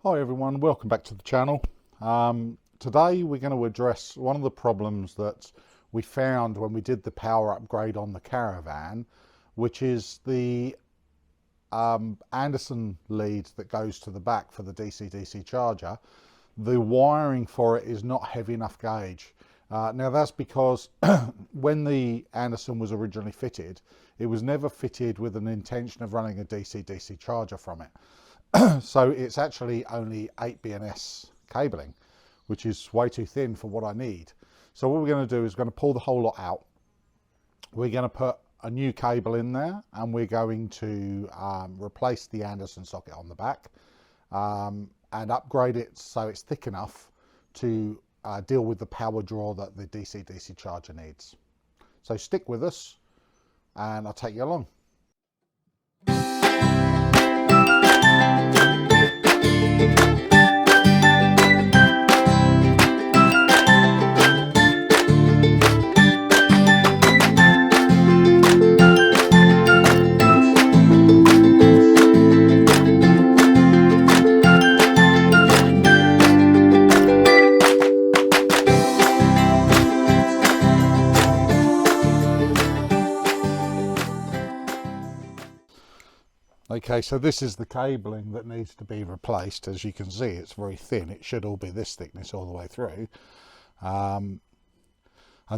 Hi everyone, welcome back to the channel. Today we're going to address one of the problems that we found when we did the power upgrade on the caravan, which is the Anderson lead that goes to the back for the DC-DC charger. The wiring for it is not heavy enough gauge. Now that's because when the Anderson was originally fitted, it was never fitted with an intention of running a DC-DC charger from it. So it's actually only 8 BNS cabling, which is way too thin for what I need. So what we're going to do is we're going to pull the whole lot out. We're going to put a new cable in there, and we're going to replace the Anderson socket on the back and upgrade it so it's thick enough to deal with the power draw that the DC-DC charger needs. So stick with us and I'll take you along. Okay, so this is the cabling that needs to be replaced. As you can see, it's very thin. It should all be this thickness all the way through. And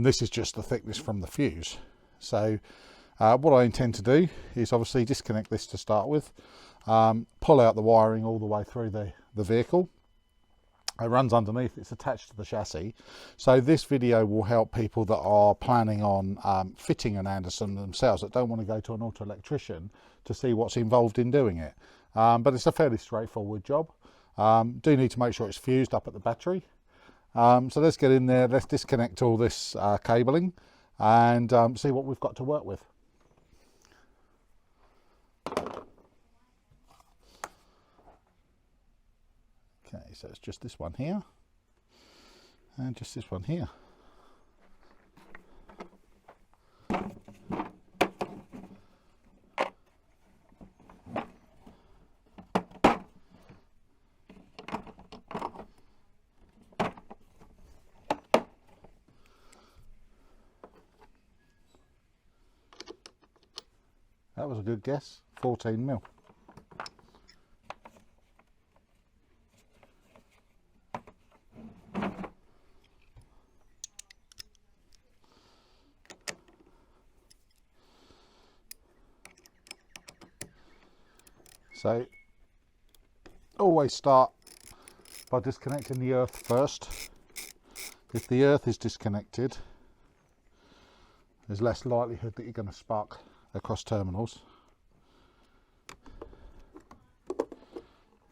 this is just the thickness from the fuse. So what I intend to do is obviously disconnect this to start with, pull out the wiring all the way through the vehicle. It runs underneath, it's attached to the chassis. So this video will help people that are planning on fitting an Anderson themselves, that don't want to go to an auto electrician to see what's involved in doing it. But it's a fairly straightforward job. Do need to make sure it's fused up at the battery. So let's get in there, let's disconnect all this cabling and see what we've got to work with. Okay, so it's just this one here and just this one here. That was a good guess, 14 mil. So always start by disconnecting the earth first. If the earth is disconnected, there's less likelihood that you're going to spark across terminals.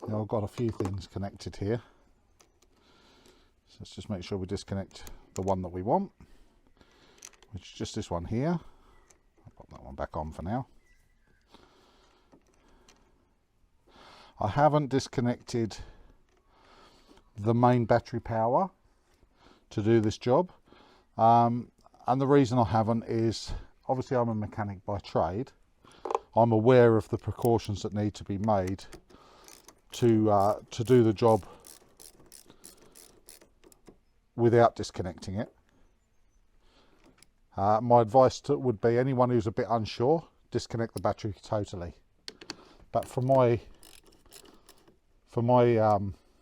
Now I've got a few things connected here. So let's just make sure we disconnect the one that we want, which is just this one here. I'll put that one back on for now. I haven't disconnected the main battery power to do this job, and the reason I haven't is obviously I'm a mechanic by trade. I'm aware of the precautions that need to be made to do the job without disconnecting it. My advice would be anyone who's a bit unsure, disconnect the battery totally. But for my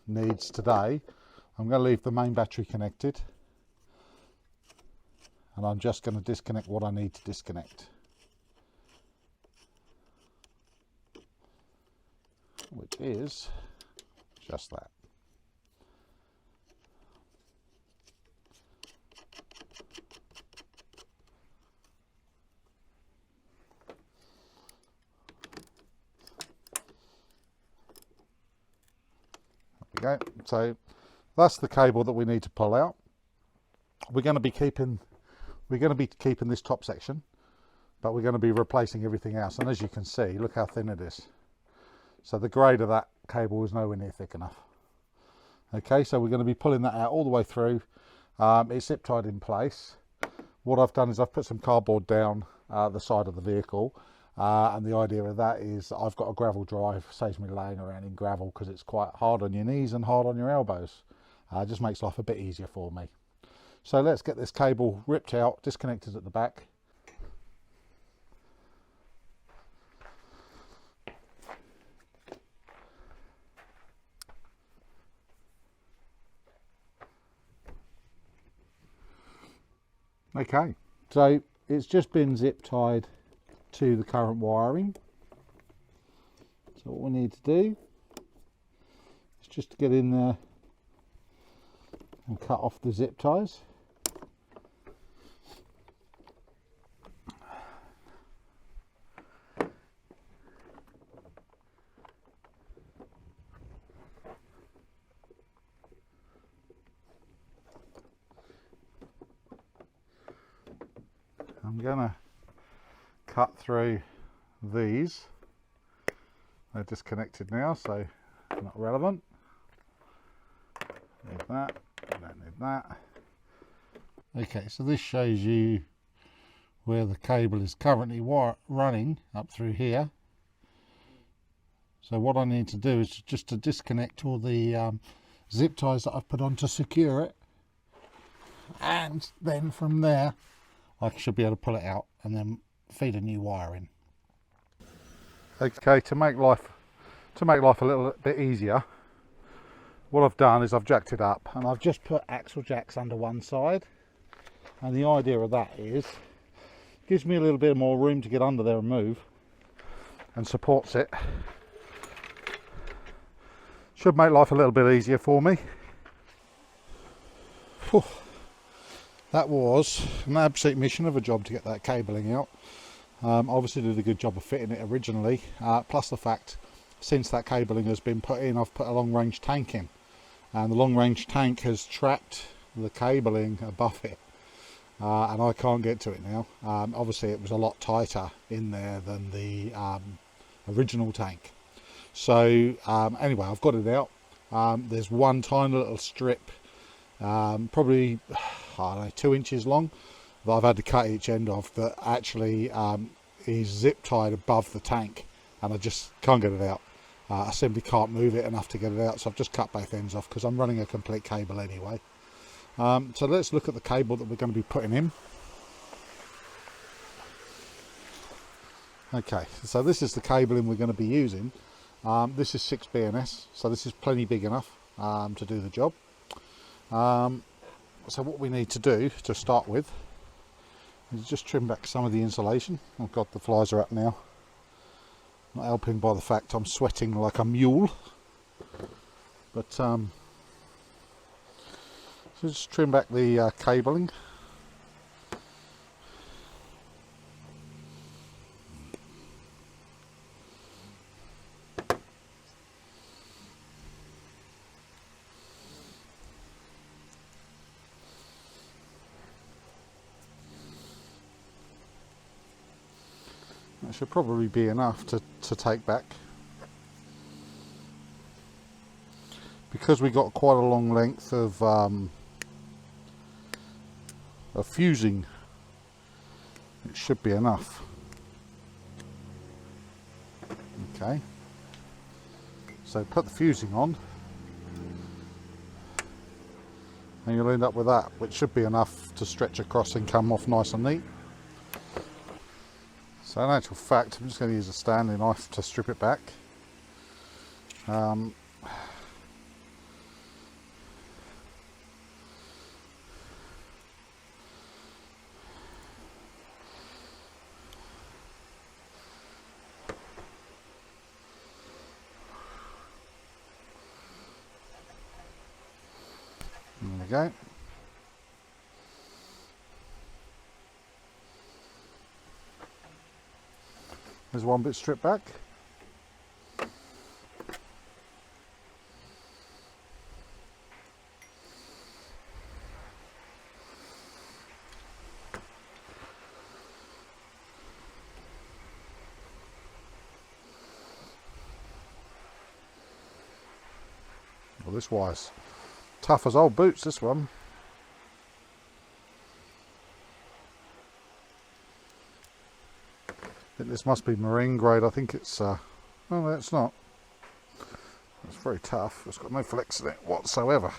needs today, I'm going to leave the main battery connected, and I'm just going to disconnect what I need to disconnect, which is just that. There we go. So that's the cable that we need to pull out. We're going to be keeping this top section, but we're going to be replacing everything else. And as you can see, look how thin it is. So the grade of that cable is nowhere near thick enough. Okay, so we're going to be pulling that out all the way through. It's zip tied in place. What I've done is I've put some cardboard down the side of the vehicle, And the idea of that is I've got a gravel drive, saves me laying around in gravel because it's quite hard on your knees and hard on your elbows. Just makes life a bit easier for me. So let's get this cable ripped out, disconnected at the back. Okay, so it's just been zip tied to the current wiring. So what we need to do is just to get in there and cut off the zip ties. I'm gonna cut through these. They're disconnected now, so not relevant. Need that, don't need that. Okay, so this shows you where the cable is currently running up through here. So what I need to do is just to disconnect all the zip ties that I've put on to secure it, and then from there I should be able to pull it out and then feed a new wire in. Okay, to make life a little bit easier, what I've done is I've jacked it up and I've just put axle jacks under one side, and the idea of that is gives me a little bit more room to get under there and move, and supports it. Should make life a little bit easier for me. Whew. That was an absolute mission of a job to get that cabling out. Obviously did a good job of fitting it originally, plus the fact since that cabling has been put in, I've put a long range tank in, and the long range tank has trapped the cabling above it, and I can't get to it now. Obviously it was a lot tighter in there than the original tank. So anyway, I've got it out. There's one tiny little strip, probably, I don't know, 2 inches long, that I've had to cut each end of, that actually is zip tied above the tank, and I just can't get it out. I simply can't move it enough to get it out, so I've just cut both ends off because I'm running a complete cable anyway. So let's look at the cable that we're going to be putting in. Okay, so this is the cabling we're going to be using. This is 6 BNS, so this is plenty big enough to do the job. So what we need to do to start with is just trim back some of the insulation. Oh god, the flies are up now. Not helping by the fact I'm sweating like a mule. But so just trim back the cabling. That should probably be enough to take back. Because we got quite a long length of fusing, it should be enough. Okay, so put the fusing on and you'll end up with that, which should be enough to stretch across and come off nice and neat. So in actual fact, I'm just going to use a Stanley knife to strip it back. There we go. There's one bit stripped back. Well, this wire's tough as old boots, this one. This must be marine grade. I think it's, oh no, it's not. It's very tough. It's got no flex in it whatsoever.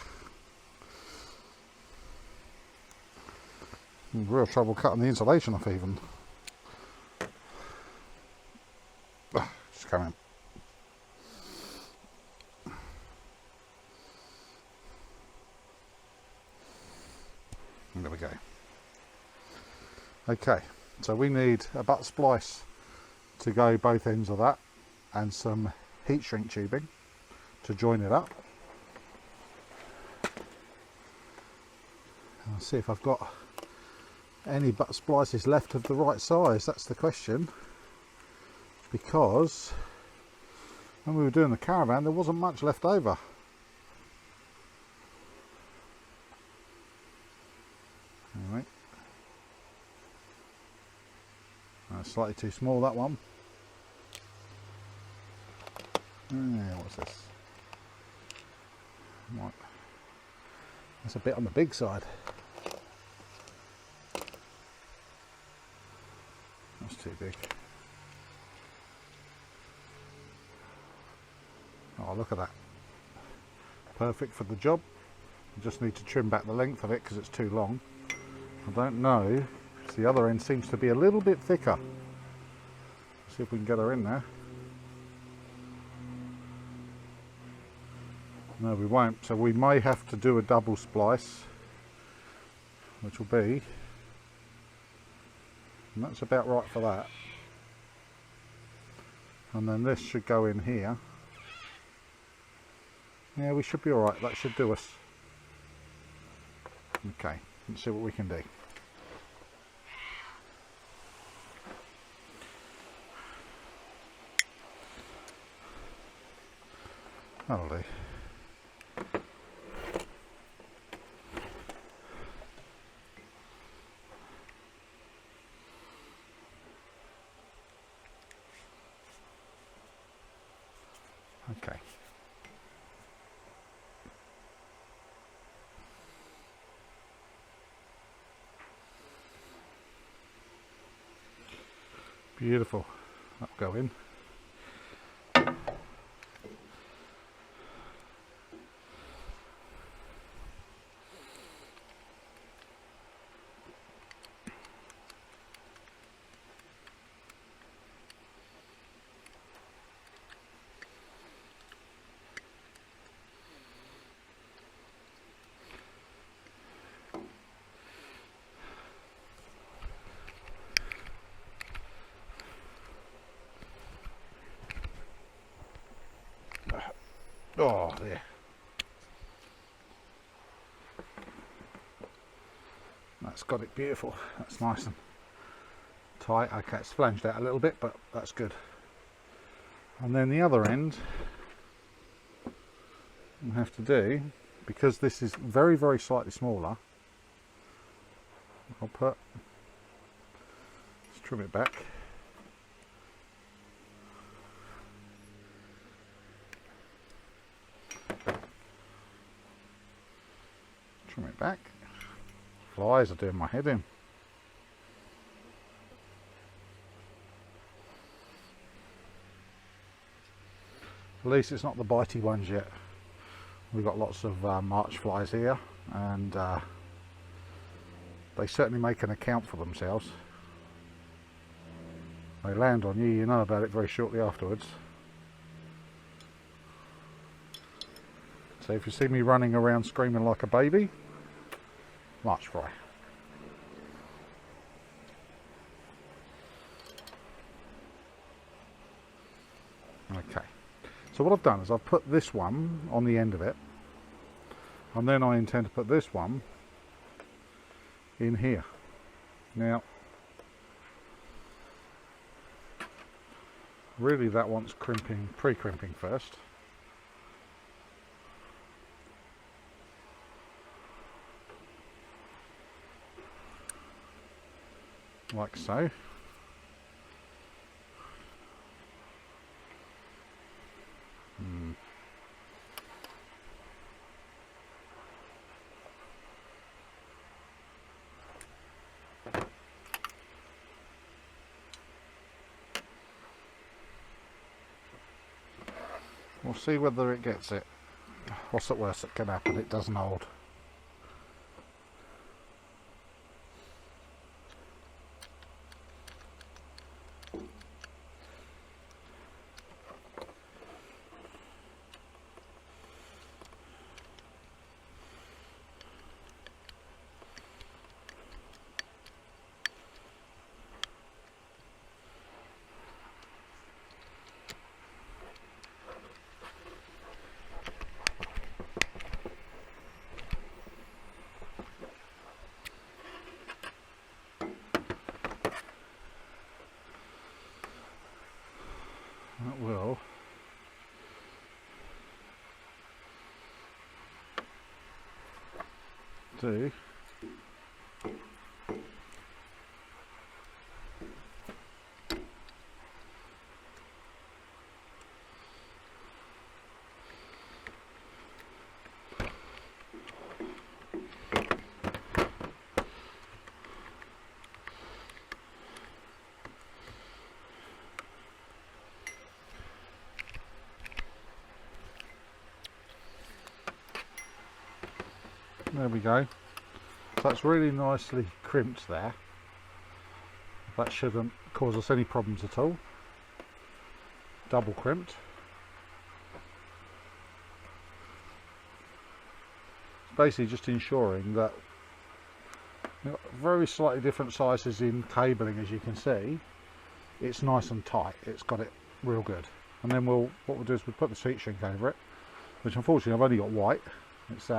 Real trouble cutting the insulation off even. Just come in. There we go. Okay, so we need a butt splice to go both ends of that and some heat shrink tubing to join it up. I'll see if I've got any butt splices left of the right size. That's the question, because when we were doing the caravan there wasn't much left over. Alright, that's slightly too small, that one. What's this? Right. That's a bit on the big side. That's too big. Oh, look at that. Perfect for the job. You just need to trim back the length of it because it's too long. I don't know, the other end seems to be a little bit thicker. Let's see if we can get her in there. No, we won't, so we may have to do a double splice, which will be, and that's about right for that. And then this should go in here. Yeah, we should be alright, that should do us. Okay, let's see what we can do. That'll do. Okay. Beautiful. That'll go in. Oh, there. That's got it beautiful. That's nice and tight. Okay, it's flanged out a little bit, but that's good. And then the other end, we have to do, because this is very, very slightly smaller, I'll put, let's trim it back. Trim it back. Flies are doing my head in. At least it's not the bitey ones yet. We've got lots of march flies here, and they certainly make an account for themselves. They land on you, you know about it very shortly afterwards. So if you see me running around screaming like a baby, march fly. Okay, so what I've done is I've put this one on the end of it, and then I intend to put this one in here. Now, really that wants crimping, pre-crimping first. Like so. We'll see whether it gets it. What's the worst that can happen? It doesn't hold. That will do. There we go. So that's really nicely crimped there. That shouldn't cause us any problems at all. Double crimped. It's basically just ensuring that very slightly different sizes in cabling, as you can see. It's nice and tight. It's got it real good. And then what we'll do is we'll put the heat shrink over it, which unfortunately I've only got white. It's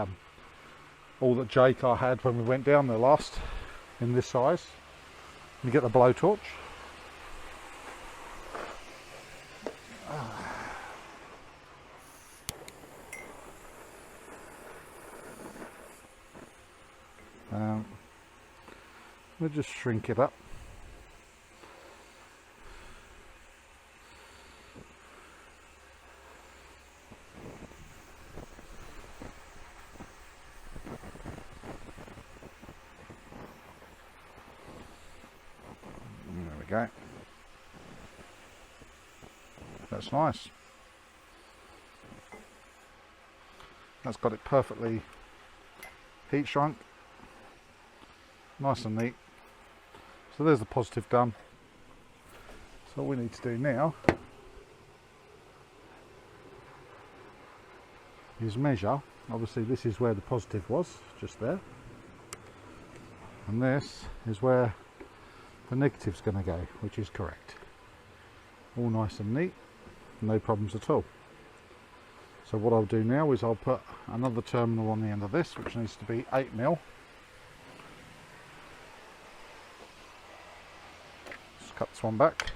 all that J-Car had when we went down there last, in this size. You get the blowtorch. We'll just shrink it up. There we go. That's nice. That's got it perfectly heat shrunk. Nice and neat. So there's the positive done. So all we need to do now is measure. Obviously this is where the positive was, just there. And this is where the negative's going to go, which is correct. All nice and neat, no problems at all. So what I'll do now is I'll put another terminal on the end of this, which needs to be 8mm. Just cut this one back.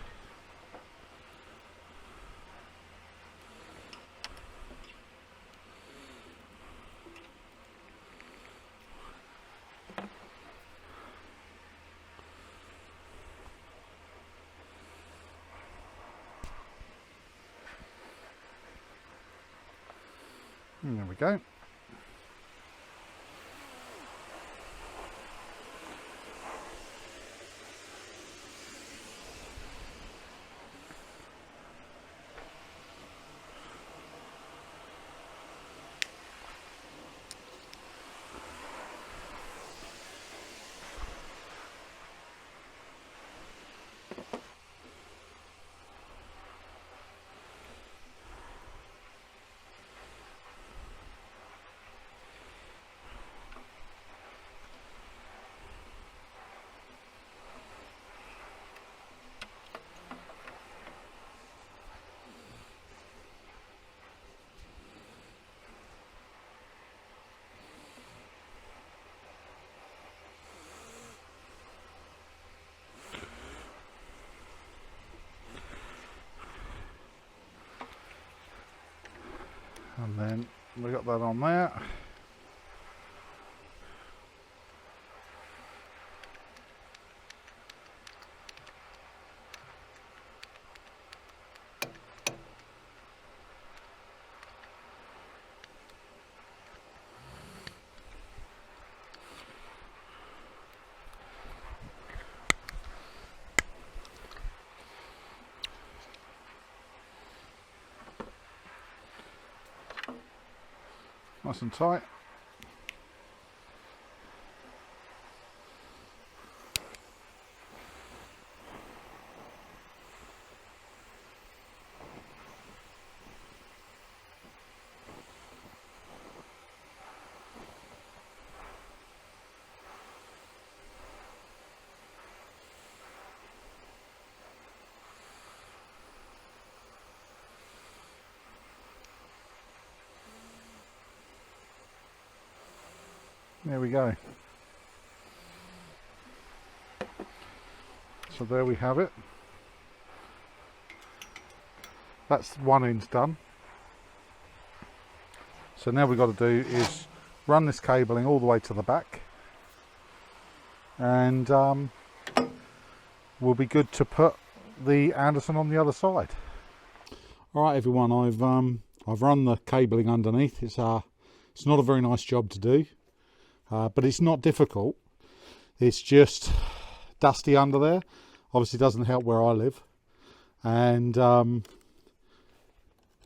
And there we go. And then we got that on there. Nice and tight. There we go. So there we have it. That's one end done. So now we've got to do is run this cabling all the way to the back, and we'll be good to put the Anderson on the other side. All right, everyone, I've run the cabling underneath. It's not a very nice job to do. But it's not difficult. It's just dusty under there. Obviously doesn't help where I live, and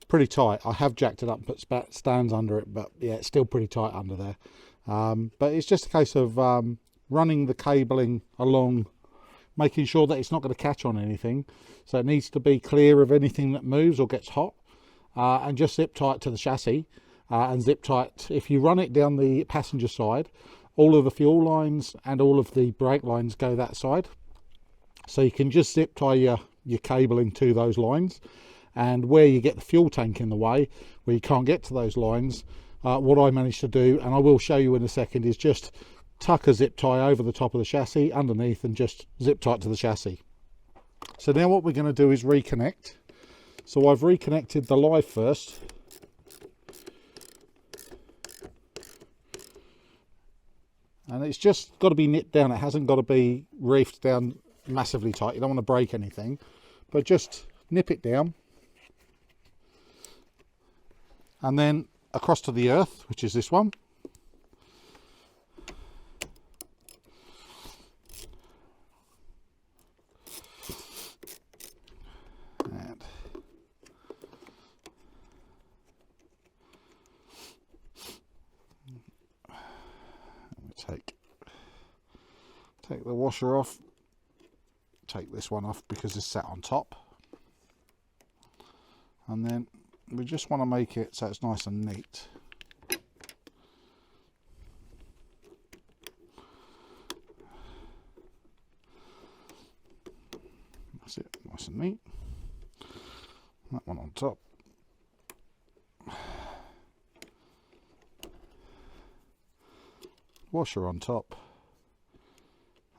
pretty tight. I have jacked it up and put stands under it, but yeah, it's still pretty tight under there. But it's just a case of running the cabling along, making sure that it's not going to catch on anything. So it needs to be clear of anything that moves or gets hot, and just zip tight to the chassis. And zip tight. If you run it down the passenger side, all of the fuel lines and all of the brake lines go that side. So you can just zip tie your cabling to those lines, and where you get the fuel tank in the way, where you can't get to those lines, what I managed to do, and I will show you in a second, is just tuck a zip tie over the top of the chassis underneath and just zip tight to the chassis. So now what we're going to do is reconnect. So I've reconnected the live first. And it's just got to be nipped down. It hasn't got to be reefed down massively tight. You don't want to break anything, but just nip it down. And then across to the earth, which is this one. And take the washer off, take this one off because it's sat on top, and then we just want to make it so it's nice and neat. That's it, nice and neat. That one on top. Washer on top,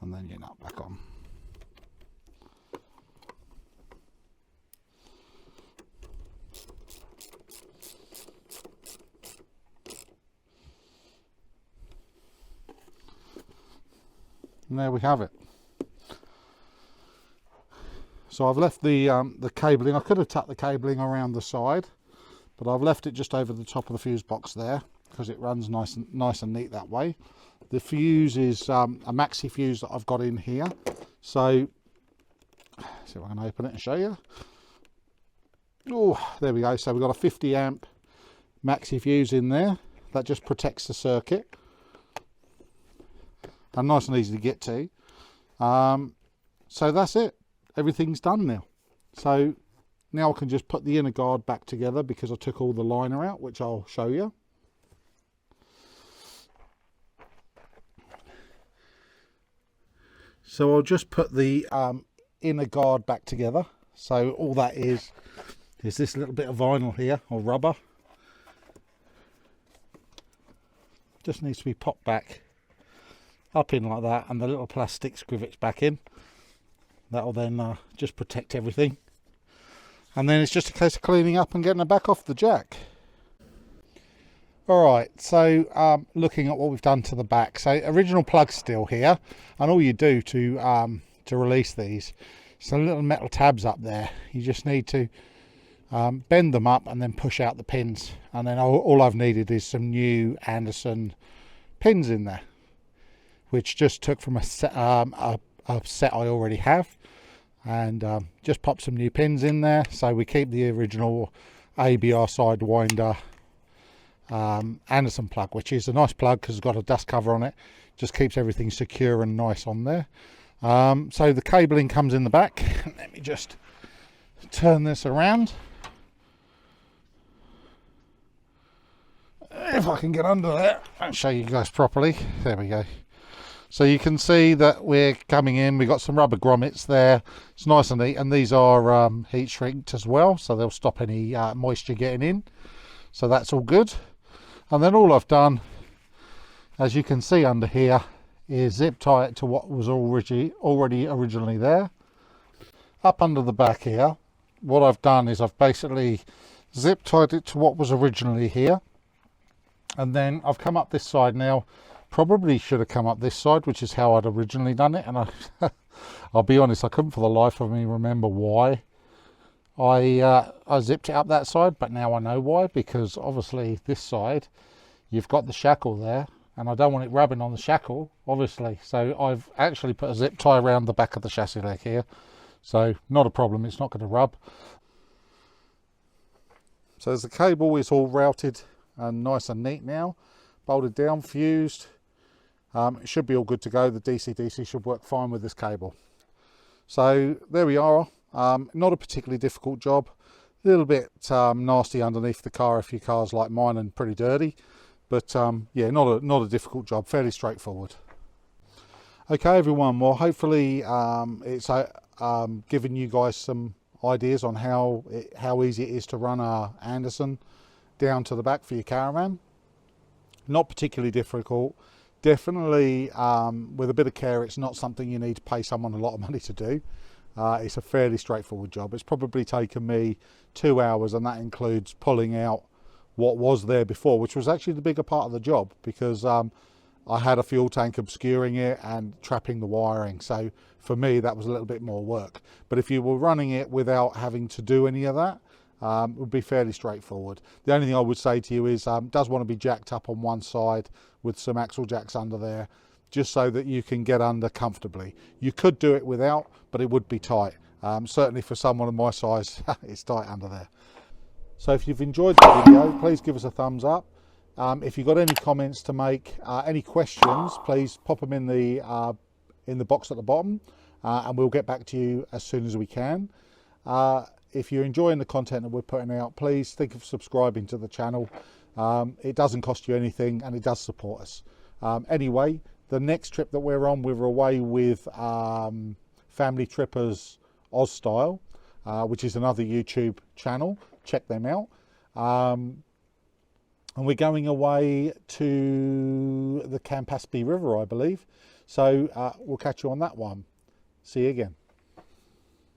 and then your nut back on. And there we have it. So I've left the cabling. I could have tucked the cabling around the side, but I've left it just over the top of the fuse box there because it runs nice and neat that way. The fuse is a maxi fuse that I've got in here. So, see if I can open it and show you. Oh, there we go. So we've got a 50 amp maxi fuse in there. That just protects the circuit. And nice and easy to get to. So that's it. Everything's done now. So now I can just put the inner guard back together because I took all the liner out, which I'll show you. So I'll just put the inner guard back together. So all that is this little bit of vinyl here, or rubber. Just needs to be popped back up in like that, and the little plastic scrivets back in. That'll then just protect everything. And then it's just a case of cleaning up and getting it back off the jack. Alright, so looking at what we've done to the back. So original plug's still here, and all you do to release these, some little metal tabs up there. You just need to bend them up and then push out the pins. And then all I've needed is some new Anderson pins in there, which just took from a set I already have, and just pop some new pins in there. So we keep the original ABR sidewinder Anderson plug, which is a nice plug because it's got a dust cover on it. Just keeps everything secure and nice on there. So the cabling comes in the back. Let me just turn this around. If I can get under there and show you guys properly. There we go. So you can see that we're coming in. We've got some rubber grommets there. It's nice and neat, and these are heat shrinked as well, so they'll stop any moisture getting in. So that's all good. And then all I've done, as you can see under here, is zip tie it to what was already originally there. Up under the back here, what I've done is I've basically zip tied it to what was originally here. And then I've come up this side now. Probably should have come up this side, which is how I'd originally done it. And I'll be honest, I couldn't for the life of me remember why I zipped it up that side, but now I know why, because obviously this side, you've got the shackle there, and I don't want it rubbing on the shackle, obviously. So I've actually put a zip tie around the back of the chassis leg here. So not a problem, it's not going to rub. So as the cable is all routed and nice and neat now, bolted down, fused, it should be all good to go. The DC-DC should work fine with this cable. So there we are. Not a particularly difficult job. A little bit nasty underneath the car if your car's like mine and pretty dirty, but yeah, not a difficult job, fairly straightforward. Okay everyone, well hopefully it's given you guys some ideas on how easy it is to run a Anderson down to the back for your caravan. Not particularly difficult. Definitely with a bit of care, it's not something you need to pay someone a lot of money to do. It's a fairly straightforward job. It's probably taken me 2 hours, and that includes pulling out what was there before, which was actually the bigger part of the job, because I had a fuel tank obscuring it and trapping the wiring. So for me, that was a little bit more work. But if you were running it without having to do any of that, it would be fairly straightforward. The only thing I would say to you is does want to be jacked up on one side with some axle jacks under there, just so that you can get under comfortably. You could do it without, but it would be tight. Certainly for someone of my size, it's tight under there. So if you've enjoyed the video, please give us a thumbs up. If you've got any comments to make, any questions, please pop them in the box at the bottom, and we'll get back to you as soon as we can. If you're enjoying the content that we're putting out, please think of subscribing to the channel. It doesn't cost you anything, and it does support us. Anyway, the next trip that we're on, we're away with Family Trippers Oz Style, which is another YouTube channel. Check them out. And we're going away to the Campaspe River, I believe. So we'll catch you on that one. See you again.